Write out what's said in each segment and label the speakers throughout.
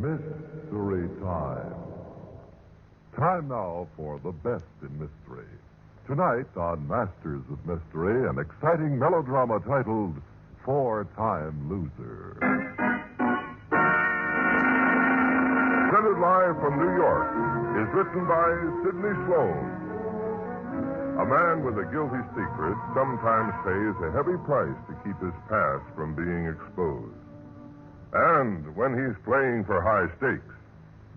Speaker 1: Mystery Time. Time now for the best in mystery. Tonight on Masters of Mystery, an exciting melodrama titled Four-Time Loser. Presented live from New York, is written by Sidney Sloan. A man with a guilty secret sometimes pays a heavy price to keep his past from being exposed. And when he's playing for high stakes,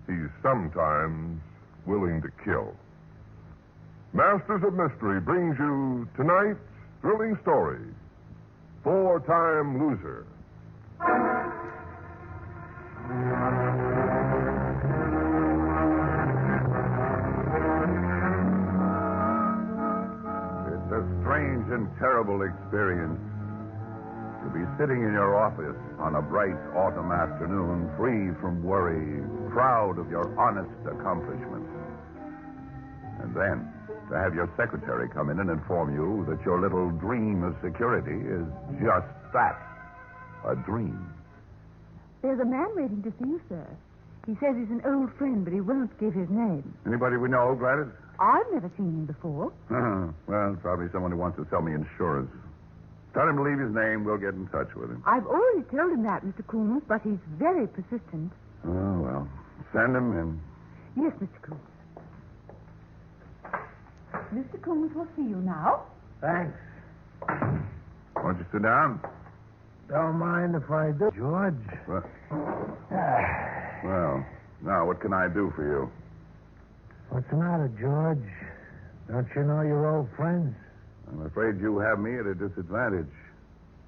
Speaker 1: he's sometimes willing to kill. Masters of Mystery brings you tonight's thrilling story, Four-Time Loser.
Speaker 2: It's a strange and terrible experience to be sitting in your office on a bright autumn afternoon, free from worry, proud of your honest accomplishments. And then to have your secretary come in and inform you that your little dream of security is just that, a dream.
Speaker 3: There's a man waiting to see you, sir. He says he's an old friend, but he won't give his name.
Speaker 2: Anybody we know, Gladys?
Speaker 3: I've never seen him before.
Speaker 2: Well, probably someone who wants to sell me insurance. Tell him to leave his name. We'll get in touch with him.
Speaker 3: I've already told him that, Mr. Coombs, but he's very persistent.
Speaker 2: Oh, well. Send him in.
Speaker 3: Yes, Mr. Coombs. Mr. Coombs will see you now.
Speaker 4: Thanks.
Speaker 2: Won't you sit down?
Speaker 4: Don't mind if I do, George.
Speaker 2: Well, now, what can I do for you?
Speaker 4: What's the matter, George? Don't you know your old friends?
Speaker 2: I'm afraid you have me at a disadvantage.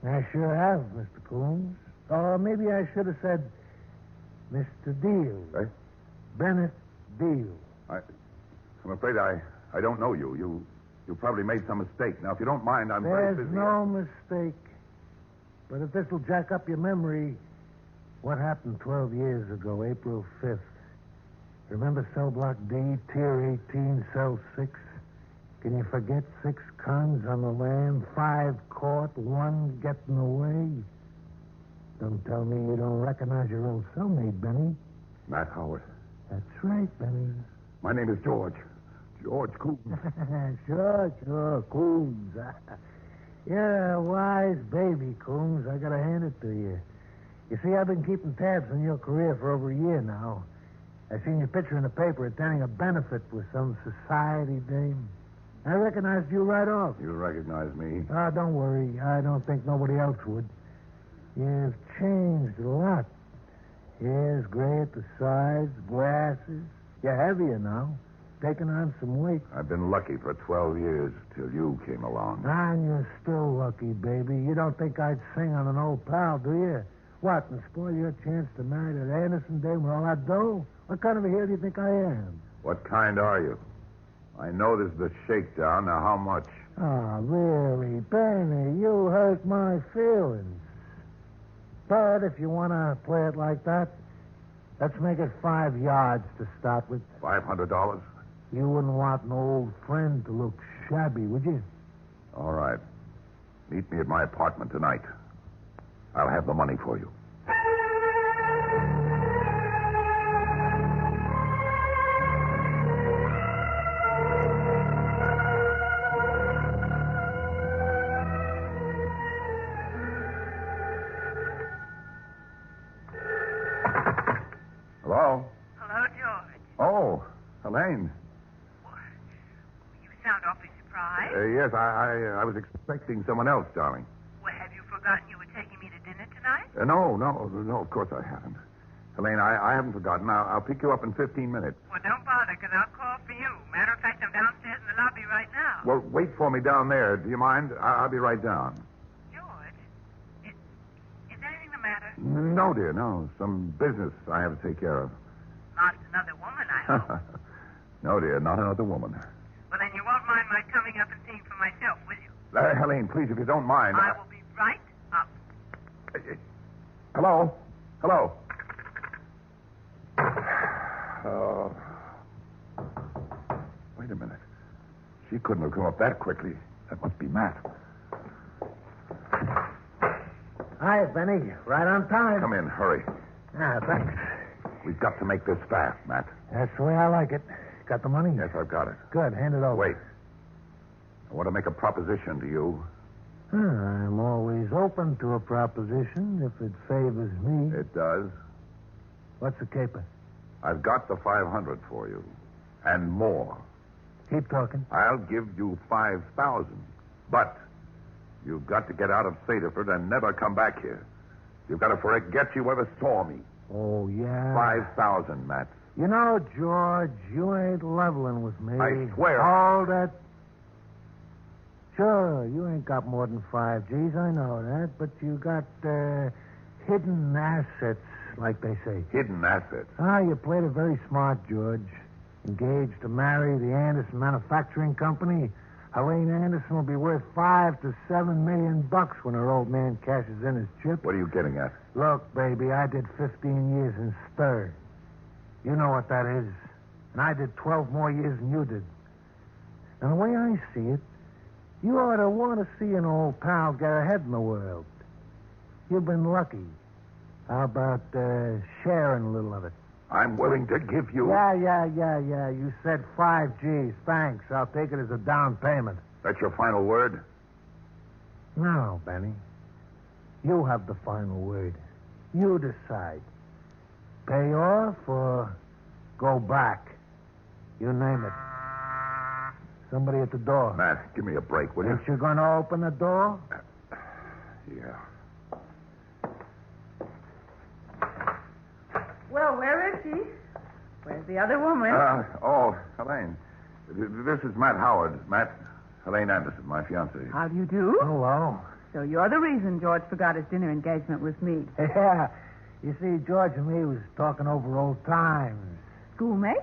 Speaker 4: I sure have, Mr. Coombs. Or maybe I should have said Mr. Deal.
Speaker 2: Eh?
Speaker 4: Bennett Deal.
Speaker 2: I'm afraid I don't know you. You probably made some mistake. Now, if you don't mind, I'm very busy.
Speaker 4: There's no mistake. But if this will jack up your memory, what happened 12 years ago, April 5th? Remember cell block D, tier 18, cell 6? Can you forget 6 cons on the lam, 5 caught, 1 getting away? Don't tell me you don't recognize your old cellmate, Benny.
Speaker 2: Matt Howard.
Speaker 4: That's right, Benny.
Speaker 2: My name is George. George Coombs.
Speaker 4: Sure, Coombs. You're a wise baby, Coombs. I gotta hand it to you. You see, I've been keeping tabs on your career for over a year now. I seen your picture in the paper attending a benefit with some society dame. I recognized you right off.
Speaker 2: You recognize me?
Speaker 4: Don't worry. I don't think nobody else would. You've changed a lot. Hair's gray at the sides, glasses. You're heavier now. Taking on some weight.
Speaker 2: I've been lucky for 12 years till you came along.
Speaker 4: And you're still lucky, baby. You don't think I'd sing on an old pal, do you? What, and spoil your chance to marry that Anderson dame with all that dough? What kind of a hero do you think I am?
Speaker 2: What kind are you? I know this is the shakedown. Now, how much?
Speaker 4: Oh, really, Benny, you hurt my feelings. But if you want to play it like that, let's make it 5 yards to start with.
Speaker 2: $500?
Speaker 4: You wouldn't want an old friend to look shabby, would you?
Speaker 2: All right. Meet me at my apartment tonight. I'll have the money for you. Hello?
Speaker 5: Hello, George.
Speaker 2: Oh, Helene.
Speaker 5: You sound awfully surprised.
Speaker 2: Yes, I was expecting someone else, darling.
Speaker 5: Well, have you forgotten you were taking me to dinner tonight?
Speaker 2: No, of course I haven't. Helene, I haven't forgotten. I'll pick you up in 15 minutes.
Speaker 5: Well, don't bother, because I'll call for you. Matter of fact, I'm downstairs in the lobby right now.
Speaker 2: Well, wait for me down there. Do you mind? I'll be right down.
Speaker 5: George, is anything the matter?
Speaker 2: No, dear, no. Some business I have to take care of.
Speaker 5: Not another woman, I hope.
Speaker 2: No, dear, not another woman.
Speaker 5: Well, then you won't mind my coming up and seeing for myself, will you?
Speaker 2: Helene, please, if you don't mind.
Speaker 5: I will be right up.
Speaker 2: Hello? Wait a minute. She couldn't have come up that quickly. That must be Matt.
Speaker 4: Hi, Benny. Right on time.
Speaker 2: Come in, hurry.
Speaker 4: Thanks.
Speaker 2: We've got to make this fast, Matt.
Speaker 4: That's the way I like it. Got the money?
Speaker 2: Yes, I've got it.
Speaker 4: Good. Hand it over.
Speaker 2: Wait. I want to make a proposition to you.
Speaker 4: I'm always open to a proposition if it favors me.
Speaker 2: It does.
Speaker 4: What's the caper?
Speaker 2: I've got the 500 for you. And more.
Speaker 4: Keep talking.
Speaker 2: I'll give you 5,000. But you've got to get out of Saterford and never come back here. You've got to forget you ever saw me.
Speaker 4: Oh, yeah?
Speaker 2: 5,000, Matt.
Speaker 4: You know, George, you ain't leveling with me.
Speaker 2: I swear.
Speaker 4: Hold it. Sure, you ain't got more than 5 G's, I know that, but you got hidden assets, like they say.
Speaker 2: Hidden assets?
Speaker 4: You played it very smart, George. Engaged to marry the Anderson Manufacturing Company. Helene Anderson will be worth $5 to $7 million when her old man cashes in his chip.
Speaker 2: What are you getting at?
Speaker 4: Look, baby, I did 15 years in stir. You know what that is. And I did 12 more years than you did. And the way I see it, you ought to want to see an old pal get ahead in the world. You've been lucky. How about sharing a little of it?
Speaker 2: I'm willing to give you...
Speaker 4: Yeah. You said 5 G's. Thanks. I'll take it as a down payment.
Speaker 2: That's your final word?
Speaker 4: No, Benny. You have the final word. You decide. Pay off or go back. You name it. Somebody at the door.
Speaker 2: Matt, give me a break, will you?
Speaker 4: Think you're going to open the door?
Speaker 2: Yeah.
Speaker 3: Well, where is she? Where's the other woman?
Speaker 2: Helene. This is Matt Howard. Matt, Helene Anderson, my fiancée.
Speaker 3: How do you do?
Speaker 4: Hello.
Speaker 3: So you're the reason George forgot his dinner engagement with me.
Speaker 4: Yeah. You see, George and me was talking over old times.
Speaker 3: Schoolmates?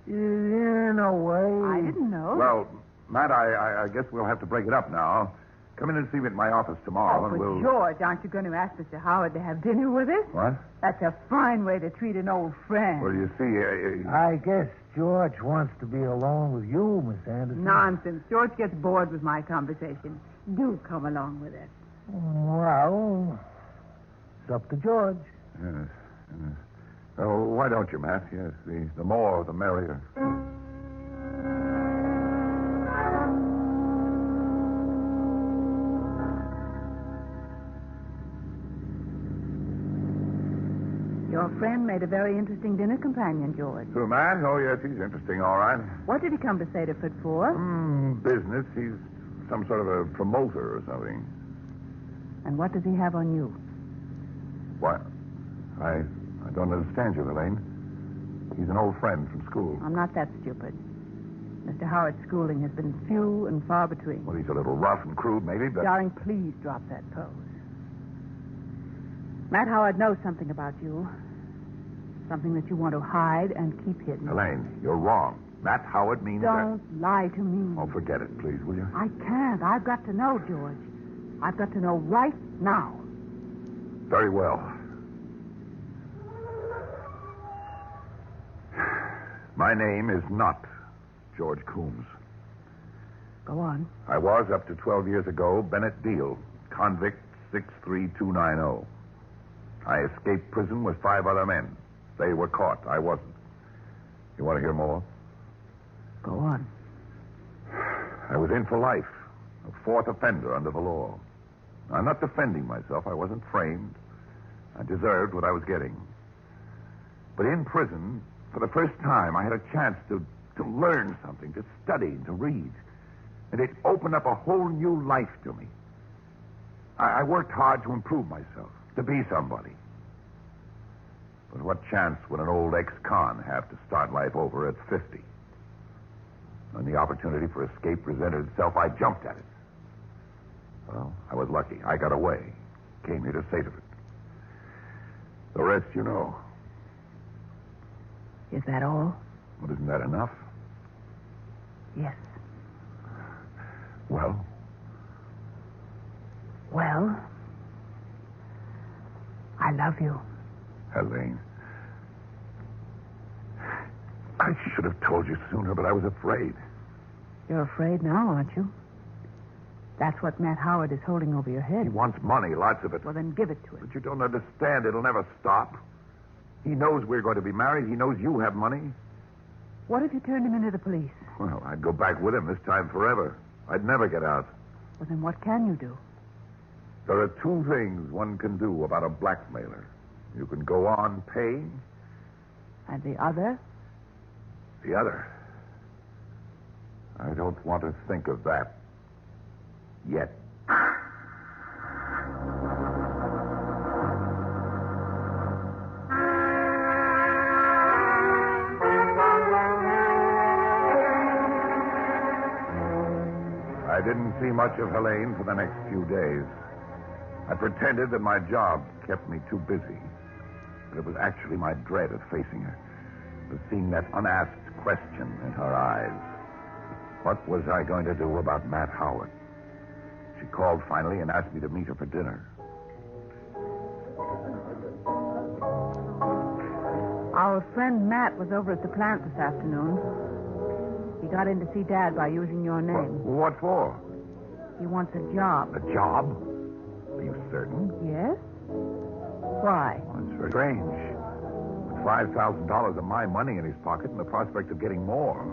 Speaker 4: In a way.
Speaker 3: I didn't know.
Speaker 2: Well, Matt, I guess we'll have to break it up now. Come in and see me at my office tomorrow, and
Speaker 3: but
Speaker 2: we'll...
Speaker 3: George, aren't you going to ask Mr. Howard to have dinner with us?
Speaker 2: What?
Speaker 3: That's a fine way to treat an old friend.
Speaker 2: Well, you see...
Speaker 4: I guess George wants to be alone with you, Miss Anderson.
Speaker 3: Nonsense. George gets bored with my conversation. Do come along with us.
Speaker 4: Well, it's up to George.
Speaker 2: Yes. Oh, why don't you, Matt? Yes, the more, the merrier.
Speaker 3: Your friend made a very interesting dinner companion, George.
Speaker 2: Who, Matt? Oh, yes, he's interesting, all right.
Speaker 3: What did he come to Saterford for?
Speaker 2: Business. He's some sort of a promoter or something.
Speaker 3: And what does he have on you?
Speaker 2: What? I don't understand you, Helene. He's an old friend from school.
Speaker 3: I'm not that stupid. Mr. Howard's schooling has been few and far between.
Speaker 2: Well, he's a little rough and crude, maybe, but...
Speaker 3: Darling, please drop that pose. Matt Howard knows something about you. Something that you want to hide and keep hidden.
Speaker 2: Helene, you're wrong. Matt Howard means
Speaker 3: Don't lie to me.
Speaker 2: Oh, forget it, please, will you?
Speaker 3: I can't. I've got to know, George. I've got to know right now.
Speaker 2: Very well. My name is not George Coombs.
Speaker 3: Go on.
Speaker 2: I was, up to 12 years ago, Bennett Deal, convict 63290. I escaped prison with 5 other men. They were caught. I wasn't. You want to hear more?
Speaker 3: Go on.
Speaker 2: I was in for life, a 4th offender under the law. I'm not defending myself. I wasn't framed. I deserved what I was getting. But in prison, for the first time, I had a chance to learn something, to study, to read. And it opened up a whole new life to me. I worked hard to improve myself, to be somebody. But what chance would an old ex-con have to start life over at 50? When the opportunity for escape presented itself, I jumped at it. Well, I was lucky. I got away. Came here to Saterford. The rest you know.
Speaker 3: Is that all?
Speaker 2: Well, isn't that enough?
Speaker 3: Yes.
Speaker 2: Well?
Speaker 3: Well, I love you.
Speaker 2: Helene. I should have told you sooner, but I was afraid.
Speaker 3: You're afraid now, aren't you? That's what Matt Howard is holding over your head.
Speaker 2: He wants money, lots of it.
Speaker 3: Well, then give it to him.
Speaker 2: But you don't understand. It'll never stop. He knows we're going to be married. He knows you have money.
Speaker 3: What if you turned him into the police?
Speaker 2: Well, I'd go back with him this time forever. I'd never get out.
Speaker 3: Well, then what can you do?
Speaker 2: There are two things one can do about a blackmailer. You can go on paying.
Speaker 3: And the other?
Speaker 2: The other. I don't want to think of that. Yet. I didn't see much of Helene for the next few days. I pretended that my job kept me too busy. But it was actually my dread of facing her, of seeing that unasked question in her eyes. What was I going to do about Matt Howard? She called finally and asked me to meet her for dinner.
Speaker 3: Our friend Matt was over at the plant this afternoon. He got in to see Dad by using your name.
Speaker 2: What for?
Speaker 3: He wants a job.
Speaker 2: A job? Are you certain?
Speaker 3: Yes? Why?
Speaker 2: Well, it's very strange. With $5,000 of my money in his pocket and the prospect of getting more,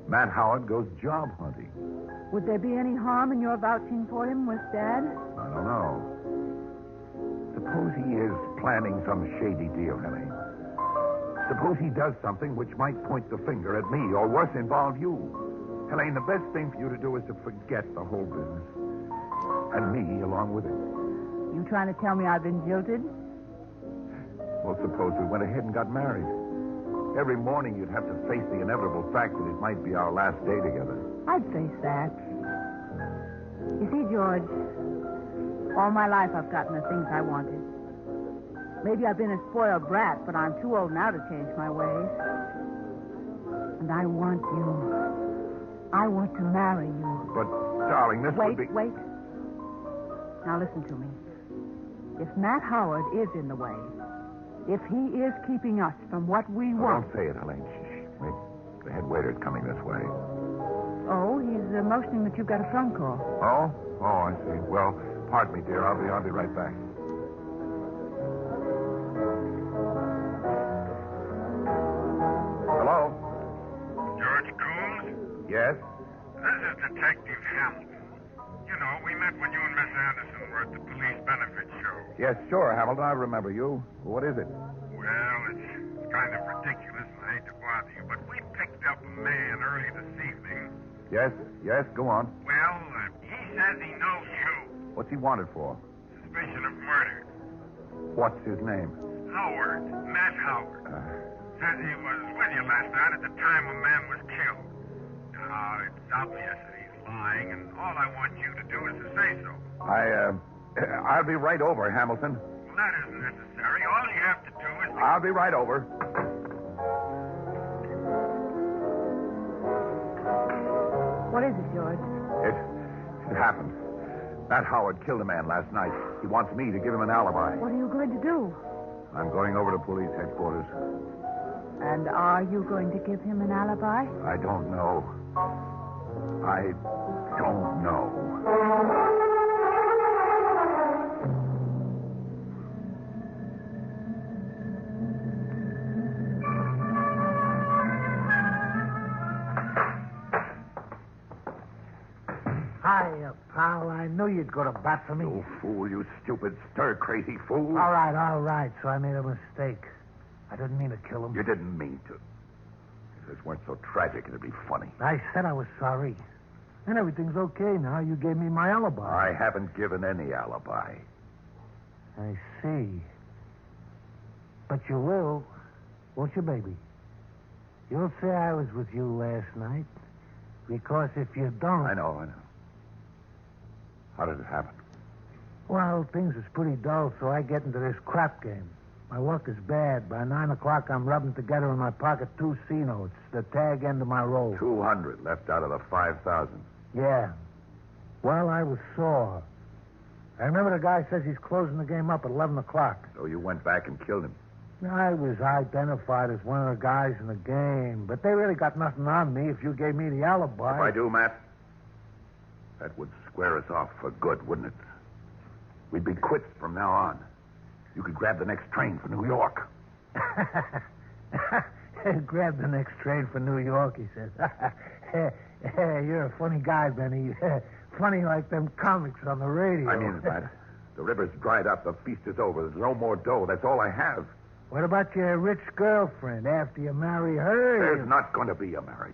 Speaker 2: Matt Howard goes job hunting.
Speaker 3: Would there be any harm in your vouching for him with Dad?
Speaker 2: I don't know. Suppose he is planning some shady deal, Helene. Suppose he does something which might point the finger at me, or worse, involve you. Helene, the best thing for you to do is to forget the whole business. And me along with it.
Speaker 3: You trying to tell me I've been jilted?
Speaker 2: Well, suppose we went ahead and got married. Every morning you'd have to face the inevitable fact that it might be our last day together.
Speaker 3: I'd face that. You see, George, all my life I've gotten the things I wanted. Maybe I've been a spoiled brat, but I'm too old now to change my ways. And I want you. I want to marry you.
Speaker 2: But, darling, this would be...
Speaker 3: Wait. Now listen to me. If Matt Howard is in the way, if he is keeping us from what we want...
Speaker 2: Don't say it, Helene. Shh. Wait. The head waiter's coming this way.
Speaker 3: Oh, he's motioning that you've got a phone call.
Speaker 2: Oh? Oh, I see. Well, pardon me, dear. I'll be right back. Hello?
Speaker 6: George Coombs?
Speaker 2: Yes?
Speaker 6: This is Detective Hamilton. You know, we met when you and Miss Anderson were at the police benefit show.
Speaker 2: Yes, sure, Hamilton. I remember you. What is it?
Speaker 6: Well, it's kind of ridiculous, and I hate to bother you, but we picked up a man early this evening.
Speaker 2: Yes, go on.
Speaker 6: Well, he says he knows you.
Speaker 2: What's he wanted for?
Speaker 6: Suspicion of murder.
Speaker 2: What's his name?
Speaker 6: Howard. Matt Howard. Says he was with you last night at the time a man was killed. Now, it's obvious that he's lying, and all I want you to do is to say so.
Speaker 2: I'll be right over, Hamilton.
Speaker 6: Well, that isn't necessary. All you have to do is...
Speaker 2: I'll be right over.
Speaker 3: What is it, George?
Speaker 2: It happened. Matt Howard killed a man last night. He wants me to give him an alibi.
Speaker 3: What are you going to do?
Speaker 2: I'm going over to police headquarters.
Speaker 3: And are you going to give him an alibi?
Speaker 2: I don't know. I don't know.
Speaker 4: Hi, pal. I knew you'd go to bat for me.
Speaker 2: You fool, you stupid, stir-crazy fool.
Speaker 4: All right. So I made a mistake. I didn't mean to kill him.
Speaker 2: You didn't mean to. If this weren't so tragic, it'd be funny.
Speaker 4: I said I was sorry. And everything's okay now. You gave me my alibi.
Speaker 2: I haven't given any alibi.
Speaker 4: I see. But you will, won't you, baby? You'll say I was with you last night. Because if you don't...
Speaker 2: I know. How did it happen?
Speaker 4: Well, things is pretty dull, so I get into this crap game. My work is bad. By 9 o'clock, I'm rubbing together in my pocket 2 C notes, the tag end of my roll.
Speaker 2: 200 left out of the 5,000.
Speaker 4: Yeah. Well, I was sore. I remember the guy says he's closing the game up at 11 o'clock.
Speaker 2: So you went back and killed him.
Speaker 4: I was identified as one of the guys in the game, but they really got nothing on me if you gave me the alibi.
Speaker 2: If I do, Matt, that would square us off for good, wouldn't it? We'd be quits from now on. You could grab the next train for New York.
Speaker 4: Grab the next train for New York, he says. You're a funny guy, Benny. Funny like them comics on the radio.
Speaker 2: I mean it, Matt. The river's dried up. The feast is over. There's no more dough. That's all I have.
Speaker 4: What about your rich girlfriend? After you marry her...
Speaker 2: There's not going to be a marriage.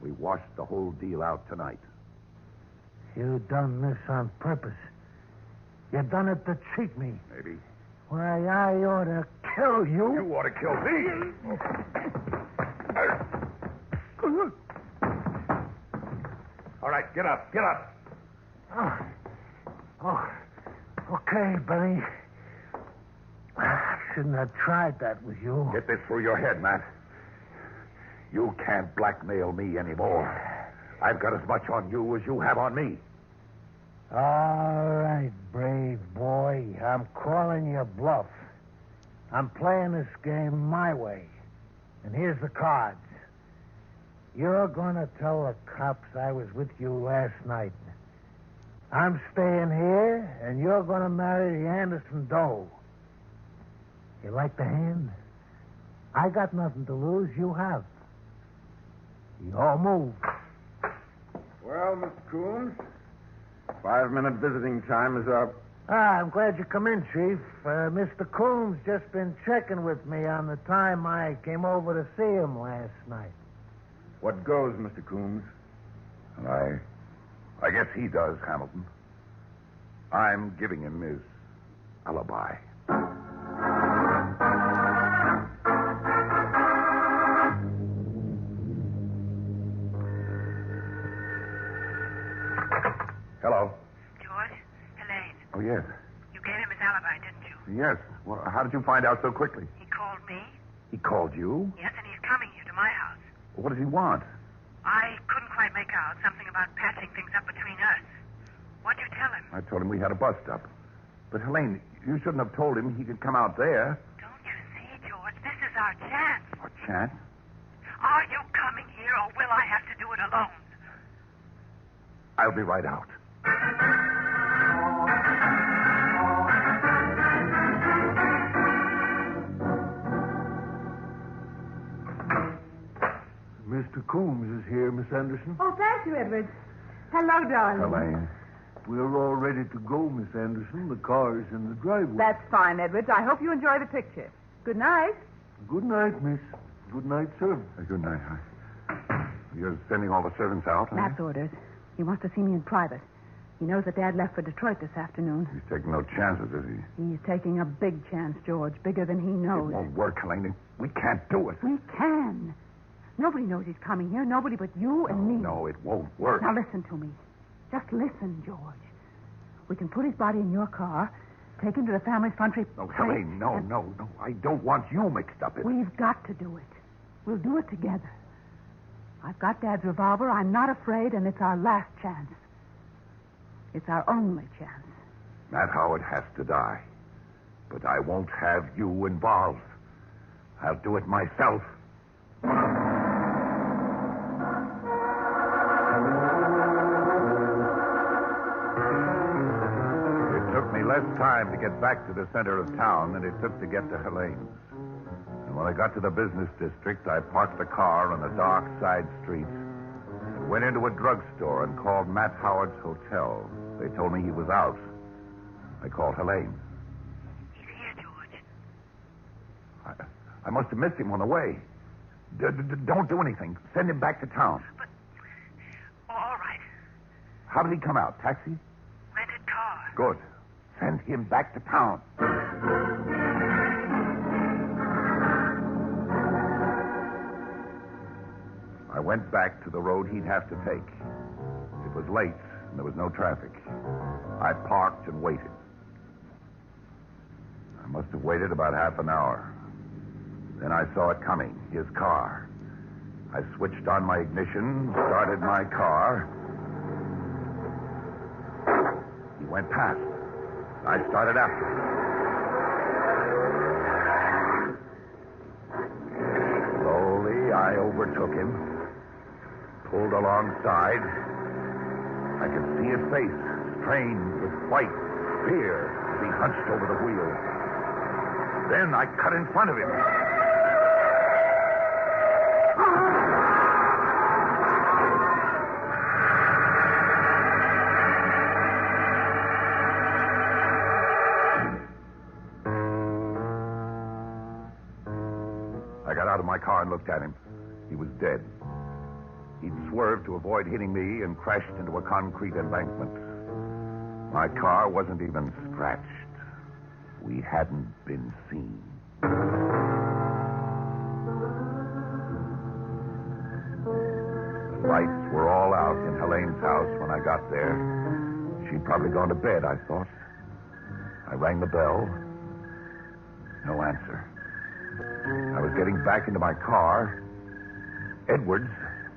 Speaker 2: We washed the whole deal out tonight.
Speaker 4: You done this on purpose. You done it to cheat me.
Speaker 2: Maybe.
Speaker 4: Why, I ought to kill you.
Speaker 2: You ought to kill me. All right, get up. Get up.
Speaker 4: Oh, okay, Benny. I shouldn't have tried that with you.
Speaker 2: Get this through your head, Matt. You can't blackmail me anymore. I've got as much on you as you have on me.
Speaker 4: All right, brave boy. I'm calling you bluff. I'm playing this game my way. And here's the cards. You're going to tell the cops I was with you last night. I'm staying here, and you're going to marry the Anderson doe. You like the hand? I got nothing to lose. You have. You all move.
Speaker 7: Well, Mr. Coombs, 5-minute visiting time is up.
Speaker 4: I'm glad you come in, Chief. Mr. Coombs just been checking with me on the time I came over to see him last night.
Speaker 7: What goes, Mr. Coombs?
Speaker 2: And I guess he does, Hamilton. I'm giving him his alibi. Hello.
Speaker 5: George? Helene.
Speaker 2: Oh, yes.
Speaker 5: You gave him his alibi, didn't you?
Speaker 2: Yes. Well, how did you find out so quickly?
Speaker 5: He called me.
Speaker 2: He called you?
Speaker 5: Yes, and he's coming here to my house.
Speaker 2: What does he want?
Speaker 5: I couldn't quite make out something about patching things up between us. What'd you tell him?
Speaker 2: I told him we had a bust-up. But, Helene, you shouldn't have told him he could come out there.
Speaker 5: Don't you see, George? This is our chance.
Speaker 2: Our chance?
Speaker 5: Are you coming here, or will I have to do it alone?
Speaker 2: I'll be right out.
Speaker 4: Mr. Coombs is here, Miss Anderson.
Speaker 3: Oh, thank you, Edward. Hello, darling.
Speaker 2: Helene.
Speaker 4: We're all ready to go, Miss Anderson. The car's in the driveway.
Speaker 3: That's fine, Edward. I hope you enjoy the picture. Good night.
Speaker 4: Good night, miss. Good night, sir.
Speaker 2: Good night. You're sending all the servants out, huh?
Speaker 3: Matt's orders. He wants to see me in private. He knows that Dad left for Detroit this afternoon.
Speaker 2: He's taking no chances, is he?
Speaker 3: He's taking a big chance, George. Bigger than he knows.
Speaker 2: It won't work, Helene. We can't do it.
Speaker 3: We can. Nobody knows he's coming here. Nobody but you and me.
Speaker 2: No, it won't work.
Speaker 3: Now listen to me. Just listen, George. We can put his body in your car, take him to the family's country.
Speaker 2: No, Helene, no. I don't want you mixed up in it.
Speaker 3: We've got to do it. We'll do it together. I've got Dad's revolver. I'm not afraid, and it's our last chance. It's our only chance.
Speaker 2: Matt Howard has to die. But I won't have you involved. I'll do it myself. It took me less time to get back to the center of town than it took to get to Helene's. And when I got to the business district, I parked the car on a dark side street and went into a drugstore and called Matt Howard's hotel. They told me he was out. I called Helene.
Speaker 5: He's here, George.
Speaker 2: I must have missed him on the way. Don't do anything. Send him back to town.
Speaker 5: But, all right.
Speaker 2: How did he come out? Taxi?
Speaker 5: Rented car.
Speaker 2: Good. Send him back to town. I went back to the road he'd have to take. It was late, and there was no traffic. I parked and waited. I must have waited about half an hour. Then I saw it coming, his car. I switched on my ignition, started my car. He went past. I started after him. Slowly, I overtook him, pulled alongside. I could see his face, strained with fright, fear, as he hunched over the wheel. Then I cut in front of him. I got out of my car and looked at him. He was dead. He'd swerved to avoid hitting me and crashed into a concrete embankment. My car wasn't even scratched. We hadn't been seen. The lights were all out in Helene's house when I got there. She'd probably gone to bed, I thought. I rang the bell. No answer. I was getting back into my car. Edwards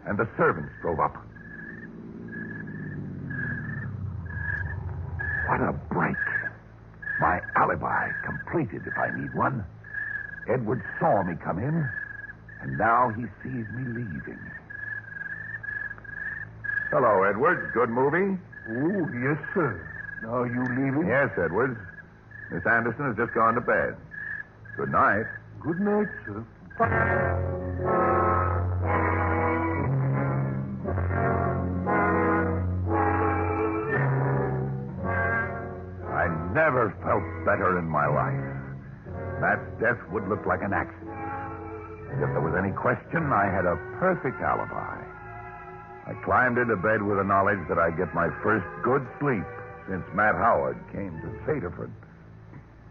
Speaker 2: and the servants drove up. What a break. My alibi completed if I need one. Edwards saw me come in, and now he sees me leaving. Hello, Edwards. Good movie?
Speaker 4: Oh, yes, sir. Now you leaving?
Speaker 2: Yes, Edwards. Miss Anderson has just gone to bed. Good night.
Speaker 4: Good night, sir.
Speaker 2: I never felt better in my life. Matt's death would look like an accident. If there was any question, I had a perfect alibi. I climbed into bed with the knowledge that I'd get my first good sleep since Matt Howard came to Saterford.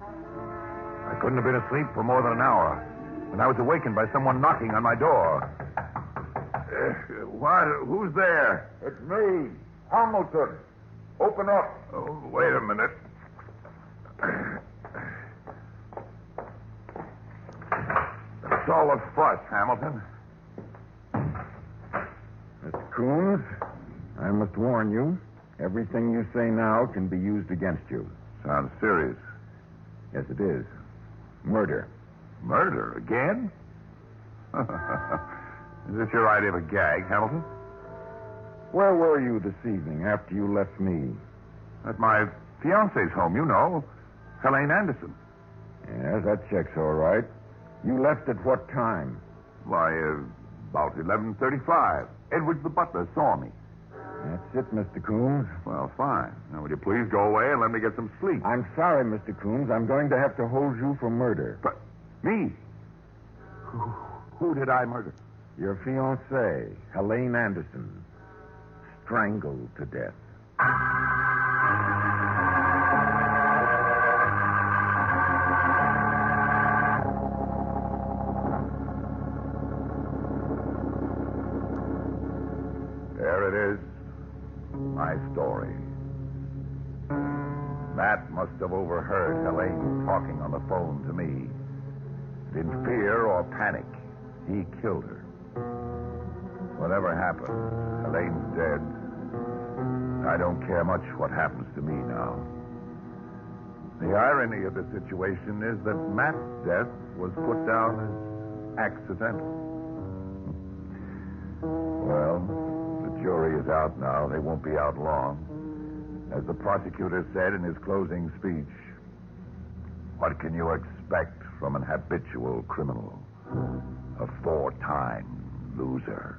Speaker 2: I couldn't have been asleep for more than an hour when I was awakened by someone knocking on my door. What? Who's there?
Speaker 7: It's me, Hamilton. Open up.
Speaker 2: Oh, wait a minute. What's all the fuss, Hamilton?
Speaker 7: Mr. Coombs, I must warn you, everything you say now can be used against you.
Speaker 2: Sounds serious.
Speaker 7: Yes, it is. Murder.
Speaker 2: Murder? Again? Is this your idea of a gag, Hamilton?
Speaker 7: Where were you this evening after you left me?
Speaker 2: At my fiancée's home, you know. Helene Anderson.
Speaker 7: Yes, that checks all right. You left at what time?
Speaker 2: Why, about 11:35. Edwards the butler saw me.
Speaker 7: That's it, Mr. Coombs.
Speaker 2: Well, fine. Now, will you please go away and let me get some sleep?
Speaker 7: I'm sorry, Mr. Coombs. I'm going to have to hold you for murder.
Speaker 2: But me? Who did I murder?
Speaker 7: Your fiancée, Helene Anderson, strangled to death.
Speaker 2: There it is. My story. Matt must have overheard Helene talking on the phone to me. In fear or panic, he killed her. Whatever happened, Helene's dead. I don't care much what happens to me now. The irony of the situation is that Matt's death was put down as accidental. Well, the jury is out now. They won't be out long. As the prosecutor said in his closing speech, what can you expect from an habitual criminal? A 4-time loser.